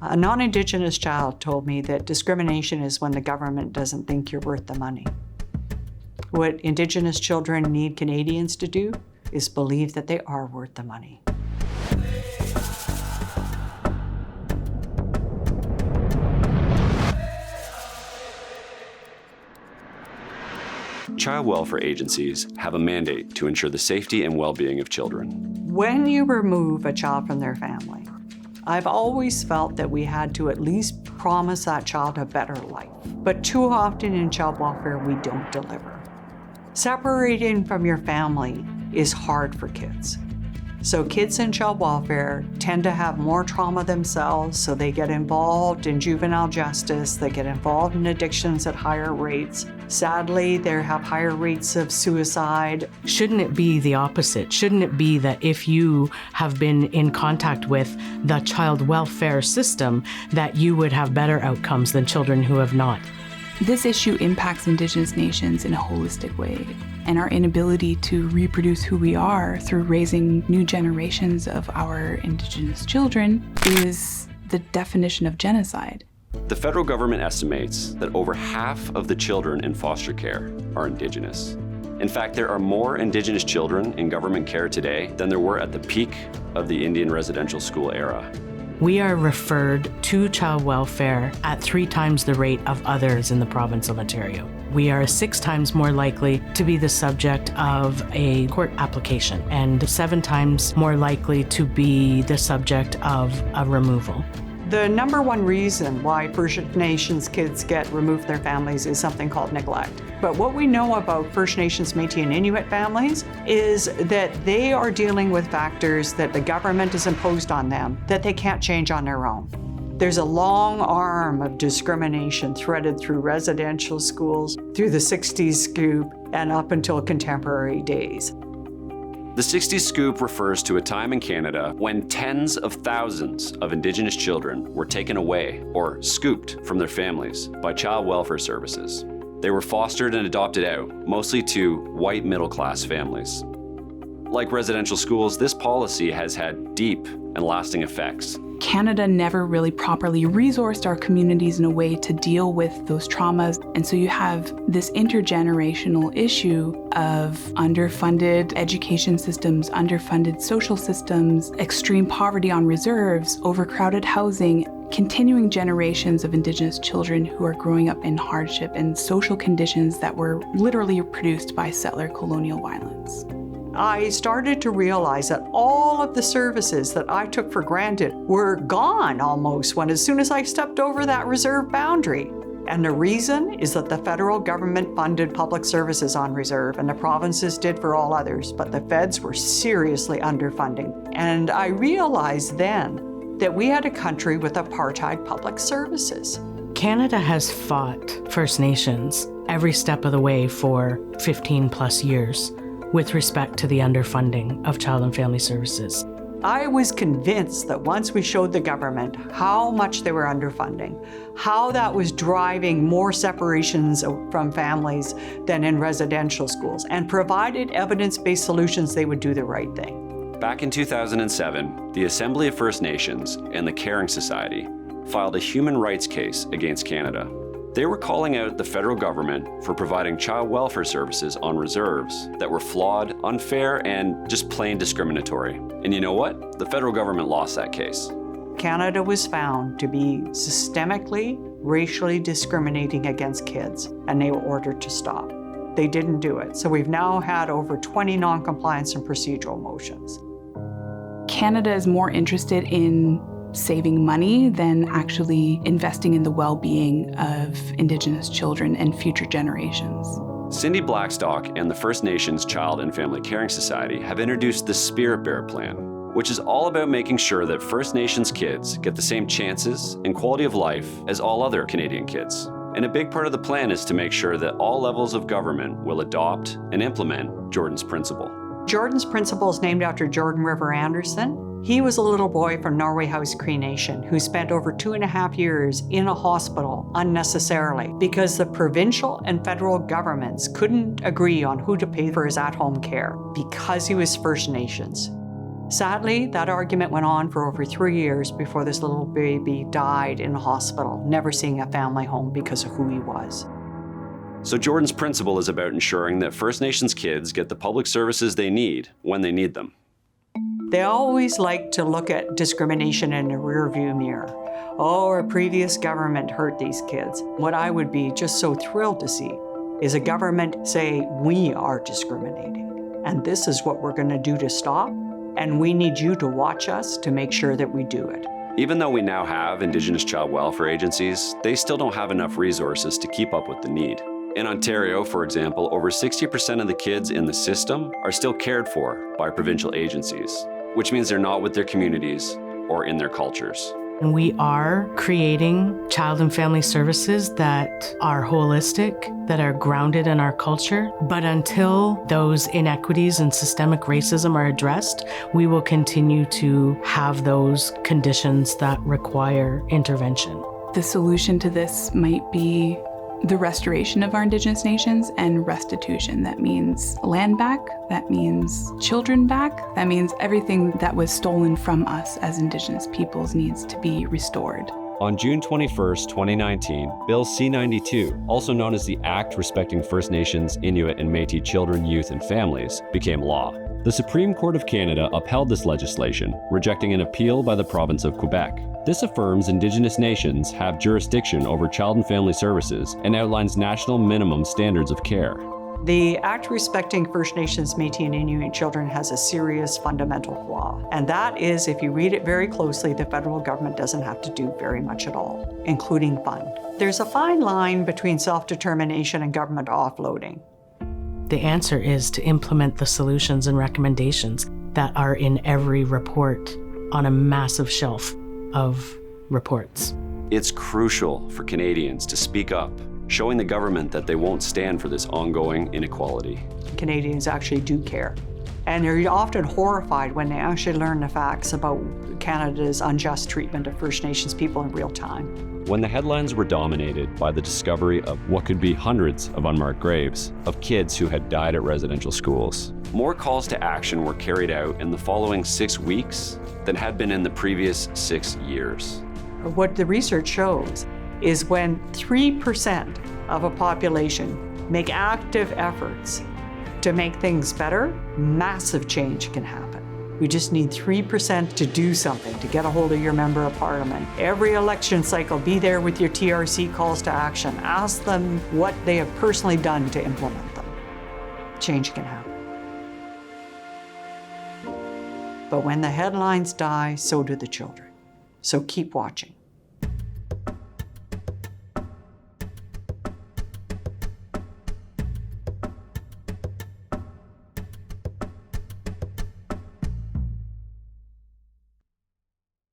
A non-Indigenous child told me that discrimination is when the government doesn't think you're worth the money. What Indigenous children need Canadians to do is believe that they are worth the money. Child welfare agencies have a mandate to ensure the safety and well-being of children. When you remove a child from their family, I've always felt that we had to at least promise that child a better life. But too often in child welfare, we don't deliver. Separating from your family is hard for kids. So kids in child welfare tend to have more trauma themselves, so they get involved in juvenile justice, they get involved in addictions at higher rates. Sadly, they have higher rates of suicide. Shouldn't it be the opposite? Shouldn't it be that if you have been in contact with the child welfare system, that you would have better outcomes than children who have not? This issue impacts Indigenous nations in a holistic way, and our inability to reproduce who we are through raising new generations of our Indigenous children is the definition of genocide. The federal government estimates that over half of the children in foster care are Indigenous. In fact, there are more Indigenous children in government care today than there were at the peak of the Indian residential school era. We are referred to child welfare at 3 times the rate of others in the province of Ontario. We are 6 times more likely to be the subject of a court application and 7 times more likely to be the subject of a removal. The number one reason why First Nations kids get removed from their families is something called neglect. But what we know about First Nations, Métis, and Inuit families is that they are dealing with factors that the government has imposed on them that they can't change on their own. There's a long arm of discrimination threaded through residential schools, through the Sixties Scoop, and up until contemporary days. The Sixties Scoop refers to a time in Canada when tens of thousands of Indigenous children were taken away or scooped from their families by child welfare services. They were fostered and adopted out, mostly to white middle-class families. Like residential schools, this policy has had deep and lasting effects. Canada never really properly resourced our communities in a way to deal with those traumas. And so you have this intergenerational issue of underfunded education systems, underfunded social systems, extreme poverty on reserves, overcrowded housing, continuing generations of Indigenous children who are growing up in hardship and social conditions that were literally produced by settler colonial violence. I started to realize that all of the services that I took for granted were gone almost as soon as I stepped over that reserve boundary. And the reason is that the federal government funded public services on reserve and the provinces did for all others, but the feds were seriously underfunding. And I realized then that we had a country with apartheid public services. Canada has fought First Nations every step of the way for 15 plus years with respect to the underfunding of child and family services. I was convinced that once we showed the government how much they were underfunding, how that was driving more separations from families than in residential schools, and provided evidence-based solutions, they would do the right thing. Back in 2007, the Assembly of First Nations and the Caring Society filed a human rights case against Canada. They were calling out the federal government for providing child welfare services on reserves that were flawed, unfair, and just plain discriminatory. And you know what? The federal government lost that case. Canada was found to be systemically, racially discriminating against kids, and they were ordered to stop. They didn't do it. So we've now had over 20 non-compliance and procedural motions. Canada is more interested in saving money than actually investing in the well-being of Indigenous children and future generations. Cindy Blackstock and the First Nations Child and Family Caring Society have introduced the Spirit Bear Plan, which is all about making sure that First Nations kids get the same chances and quality of life as all other Canadian kids. And a big part of the plan is to make sure that all levels of government will adopt and implement Jordan's Principle. Jordan's Principle is named after Jordan River Anderson. He was a little boy from Norway House Cree Nation who spent over 2.5 years in a hospital unnecessarily because the provincial and federal governments couldn't agree on who to pay for his at-home care because he was First Nations. Sadly, that argument went on for over 3 years before this little baby died in a hospital, never seeing a family home because of who he was. So Jordan's principle is about ensuring that First Nations kids get the public services they need when they need them. They always like to look at discrimination in a rearview mirror. Oh, our previous government hurt these kids. What I would be just so thrilled to see is a government say, we are discriminating, and this is what we're going to do to stop, and we need you to watch us to make sure that we do it. Even though we now have Indigenous child welfare agencies, they still don't have enough resources to keep up with the need. In Ontario, for example, over 60% of the kids in the system are still cared for by provincial agencies, which means they're not with their communities or in their cultures. And we are creating child and family services that are holistic, that are grounded in our culture. But until those inequities and systemic racism are addressed, we will continue to have those conditions that require intervention. The solution to this might be the restoration of our Indigenous nations and restitution. That means land back, that means children back, that means everything that was stolen from us as Indigenous peoples needs to be restored. On June 21st, 2019, Bill C-92, also known as the Act Respecting First Nations, Inuit, and Métis Children, Youth, and Families, became law. The Supreme Court of Canada upheld this legislation, rejecting an appeal by the province of Quebec. This affirms Indigenous nations have jurisdiction over child and family services and outlines national minimum standards of care. The Act Respecting First Nations, Métis, and Inuit Children has a serious fundamental flaw. And that is, if you read it very closely, the federal government doesn't have to do very much at all, including fund. There's a fine line between self-determination and government offloading. The answer is to implement the solutions and recommendations that are in every report on a massive shelf of reports. It's crucial for Canadians to speak up, showing the government that they won't stand for this ongoing inequality. Canadians actually do care. And they're often horrified when they actually learn the facts about Canada's unjust treatment of First Nations people in real time. When the headlines were dominated by the discovery of what could be hundreds of unmarked graves of kids who had died at residential schools, more calls to action were carried out in the following 6 weeks than had been in the previous 6 years. What the research shows is when 3% of a population make active efforts to make things better, massive change can happen. We just need 3% to do something, to get a hold of your member of parliament. Every election cycle, be there with your TRC calls to action. Ask them what they have personally done to implement them. Change can happen. But when the headlines die, so do the children. So keep watching.